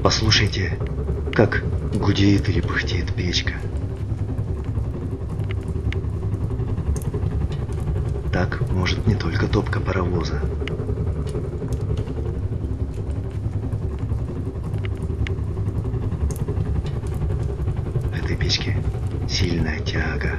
Послушайте, как гудит или пыхтит печка. Так может не только топка паровоза. В этой печке сильная тяга.